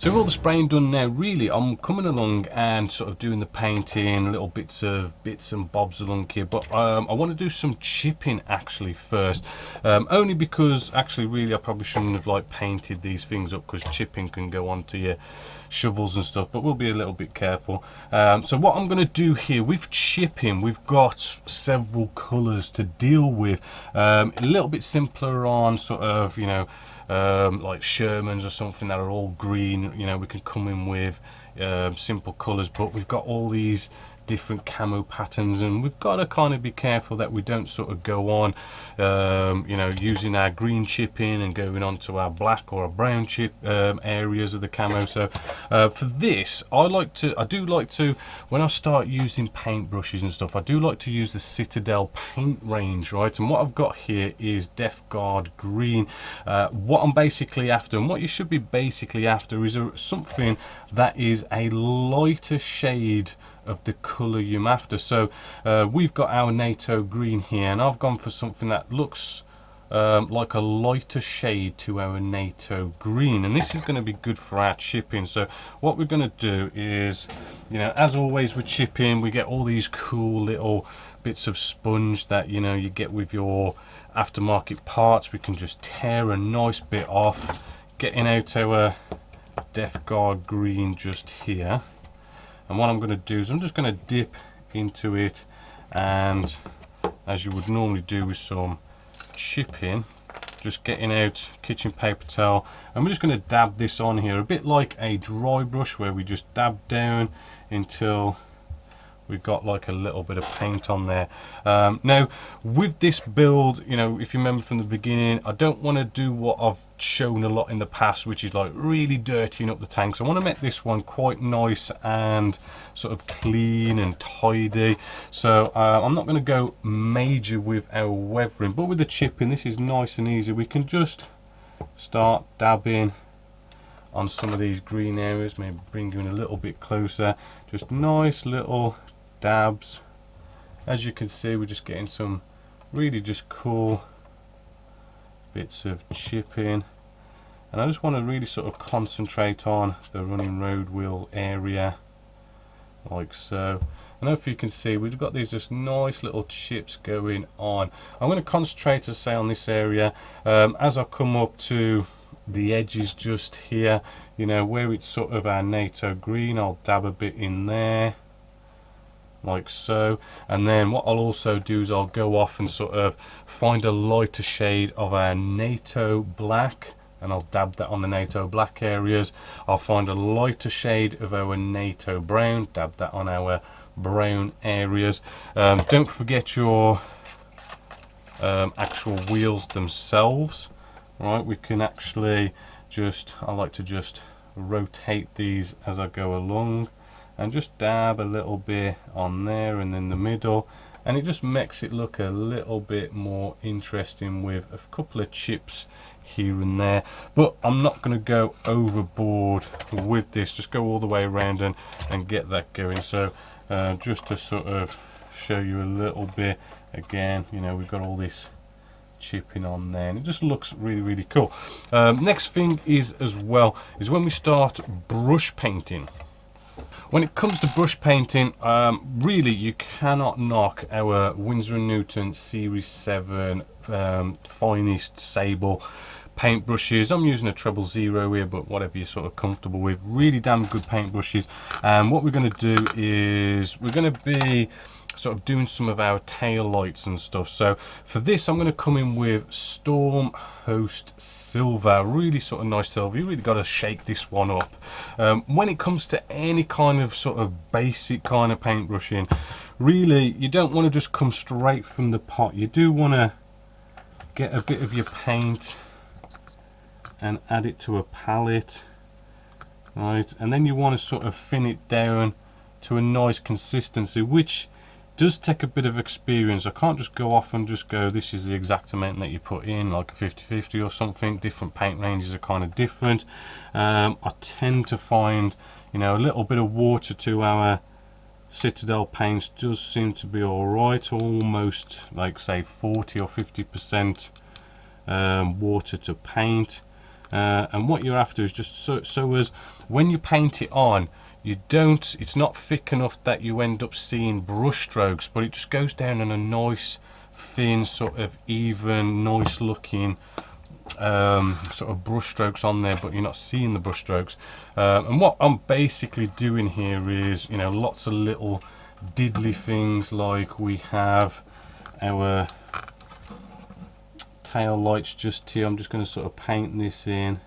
So with all the spraying done now, really I'm coming along and sort of doing the painting, little bits and bobs along here, but I want to do some chipping actually first, only because actually really I probably shouldn't have like painted these things up, because chipping can go onto your shovels and stuff, but we'll be a little bit careful. So what I'm going to do here with chipping, we've got several colours to deal with, a little bit simpler on sort of, you know, like Shermans or something that are all green. You know, we can come in with simple colours, but we've got all these different camo patterns, and we've got to kind of be careful that we don't sort of go on you know, using our green chipping and going on to our black or our brown chip areas of the camo. So for this, I do like to, when I start using paint brushes and stuff, I do like to use the Citadel paint range, right? And what I've got here is Death Guard green. What I'm basically after, and what you should be basically after, is something that is a lighter shade of the colour you're after. So we've got our NATO green here, and I've gone for something that looks like a lighter shade to our NATO green, and this is going to be good for our chipping. So what we're going to do is, you know, as always with chipping, we get all these cool little bits of sponge that, you know, you get with your aftermarket parts. We can just tear a nice bit off, getting out our Death Guard green just here. And what I'm going to do is I'm just going to dip into it, and as you would normally do with some chipping, just getting out kitchen paper towel, and we're just going to dab this on here, a bit like a dry brush, where we just dab down until we've got like a little bit of paint on there. Now with this build, you know, if you remember from the beginning, I don't want to do what I've shown a lot in the past, which is like really dirtying up the tanks. I want to make this one quite nice and sort of clean and tidy. So I'm not going to go major with our weathering, but with the chipping, this is nice and easy. We can just start dabbing on some of these green areas, maybe bring you in a little bit closer, just nice little dabs. As you can see, we're just getting some really just cool bits of chipping, and I just want to really sort of concentrate on the running road wheel area like so. And if you can see, we've got these just nice little chips going on. I'm going to concentrate, as I say, on this area. As I come up to the edges just here, you know, where it's sort of our NATO green, I'll dab a bit in there like so. And then what I'll also do is I'll go off and sort of find a lighter shade of our NATO black, and I'll dab that on the NATO black areas. I'll find a lighter shade of our NATO brown, dab that on our brown areas. Don't forget your actual wheels themselves, right? We can actually just, I like to just rotate these as I go along, and just dab a little bit on there and in the middle, and it just makes it look a little bit more interesting with a couple of chips here and there. But I'm not going to go overboard with this, just go all the way around and get that going. So just to sort of show you a little bit, again, you know, we've got all this chipping on there, and it just looks really, really cool. Next thing is, as well, is when we start brush painting. When it comes to brush painting, really you cannot knock our Winsor & Newton Series 7 finest sable paint brushes. I'm using a 000 here, but whatever you're sort of comfortable with. Really damn good paint brushes. And what we're going to do is we're going to be sort of doing some of our tail lights and stuff. So for this, I'm going to come in with Storm Host Silver, really sort of nice silver. You really got to shake this one up. When it comes to any kind of sort of basic kind of paintbrushing, really you don't want to just come straight from the pot. You do want to get a bit of your paint and add it to a palette, right? And then you want to sort of thin it down to a nice consistency, which does take a bit of experience. I can't just go off and just go, this is the exact amount that you put in, like a 50-50 or something. Different paint ranges are kind of different. I tend to find, you know, a little bit of water to our Citadel paints does seem to be alright, almost like say 40 or 50% water to paint. and what you're after is just so as when you paint it on, it's not thick enough that you end up seeing brush strokes, but it just goes down in a nice thin sort of even nice looking sort of brush strokes on there, but you're not seeing the brush strokes. And what I'm basically doing here is, you know, lots of little diddly things, like we have our tail lights just here. I'm just going to sort of paint this in,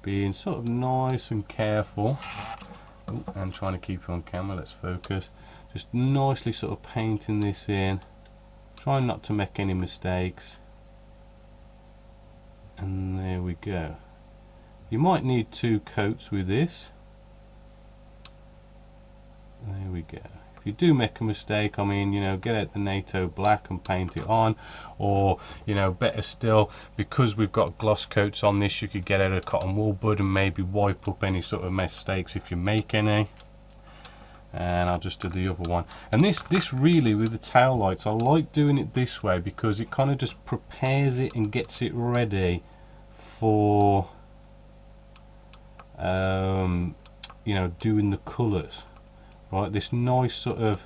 being sort of nice and careful. Ooh, I'm trying to keep it on camera, let's focus. Just nicely sort of painting this in, trying not to make any mistakes. And there we go. You might need 2 coats with this. There we go. If you do make a mistake, I mean, you know, get out the NATO black and paint it on, or, you know, better still, because we've got gloss coats on this, you could get out a cotton wool bud and maybe wipe up any sort of mistakes if you make any. And I'll just do the other one. And this really, with the tail lights, I like doing it this way because it kind of just prepares it and gets it ready for you know, doing the colours. Right, this nice sort of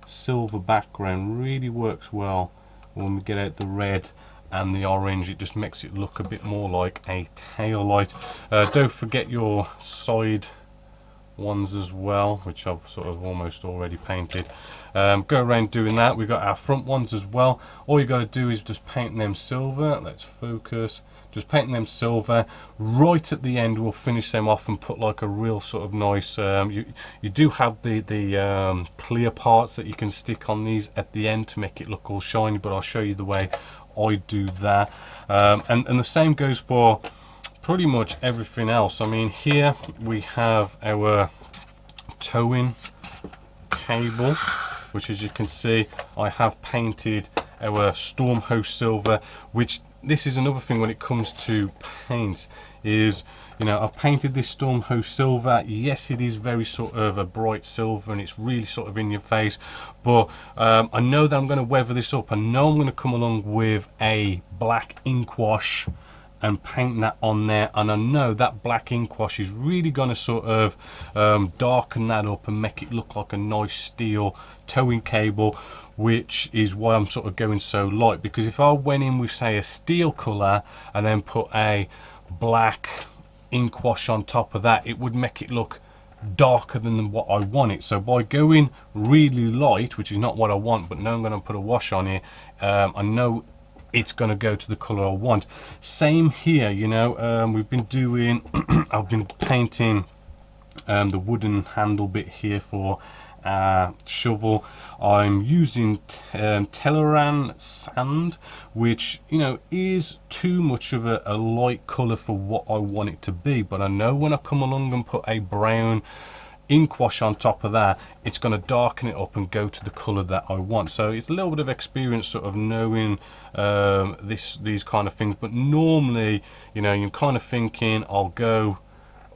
silver background really works well when we get out the red and the orange. It just makes it look a bit more like a tail light. Don't forget your side ones as well, which I've sort of almost already painted. Go around doing that. We've got our front ones as well. All you got to do is just paint them silver. Let's focus. Just paint them silver. Right at the end we'll finish them off and put like a real sort of nice, you do have the clear parts that you can stick on these at the end to make it look all shiny, but I'll show you the way I do that. And the same goes for pretty much everything else. I mean, here we have our towing cable, which, as you can see, I have painted our storm hose silver, which this is another thing when it comes to paint is, you know, I've painted this storm hose silver. Yes, it is very sort of a bright silver and it's really sort of in your face, but I know that I'm going to weather this up. I know I'm going to come along with a black ink wash and paint that on there, and I know that black ink wash is really going to sort of darken that up and make it look like a nice steel towing cable, which is why I'm sort of going so light, because if I went in with, say, a steel colour and then put a black ink wash on top of that, it would make it look darker than what I want it. So by going really light, which is not what I want, but now I'm going to put a wash on here, I know it's going to go to the color I want. Same here, you know, we've been doing I've been painting the wooden handle bit here for shovel. I'm using Teleran sand, which, you know, is too much of a light color for what I want it to be, but I know when I come along and put a brown ink wash on top of that, it's going to darken it up and go to the color that I want. So it's a little bit of experience sort of knowing these kind of things, but normally, you know, you're kind of thinking I'll go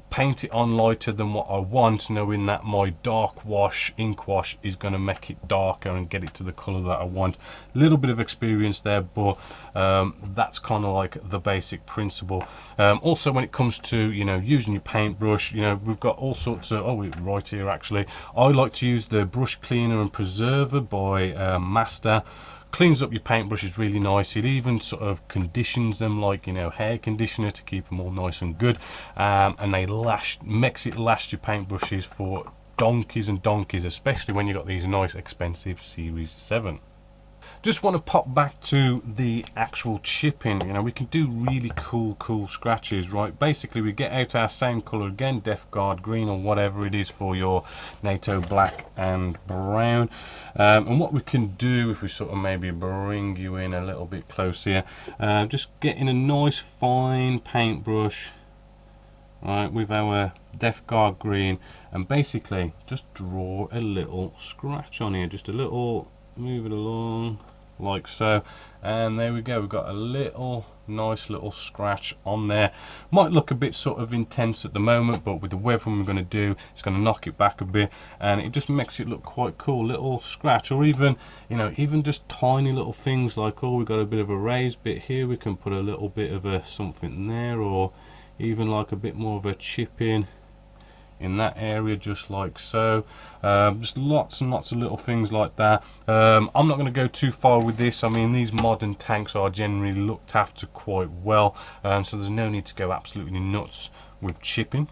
paint it on lighter than what I want, knowing that my dark wash, ink wash, is going to make it darker and get it to the color that I want. A little bit of experience there, but that's kind of like the basic principle. Also, when it comes to, you know, using your paintbrush, you know, we've got all sorts of, oh, right here actually, I like to use the brush cleaner and preserver by Master. Cleans up your paintbrushes really nice. It even sort of conditions them like, you know, hair conditioner to keep them all nice and good, and they makes it last your paintbrushes for donkeys and donkeys, especially when you've got these nice expensive Series 7. Just want to pop back to the actual chipping. You know, we can do really cool scratches, right? Basically, we get out our same color again, Death Guard green or whatever it is for your NATO black and brown. And what we can do, if we sort of maybe bring you in a little bit closer here, just get in a nice fine paintbrush, right, with our Death Guard green, and basically just draw a little scratch on here, just a little, move it along, like so. And there we go, we've got a little nice little scratch on there. Might look a bit sort of intense at the moment, but with the weathering we're going to do, it's going to knock it back a bit, and it just makes it look quite cool. Little scratch, or even, you know, even just tiny little things like, oh, we've got a bit of a raised bit here, we can put a little bit of a something there, or even like a bit more of a chip in that area, just like so. Just lots and lots of little things like that. I'm not going to go too far with this. I mean, these modern tanks are generally looked after quite well, so there's no need to go absolutely nuts with chipping.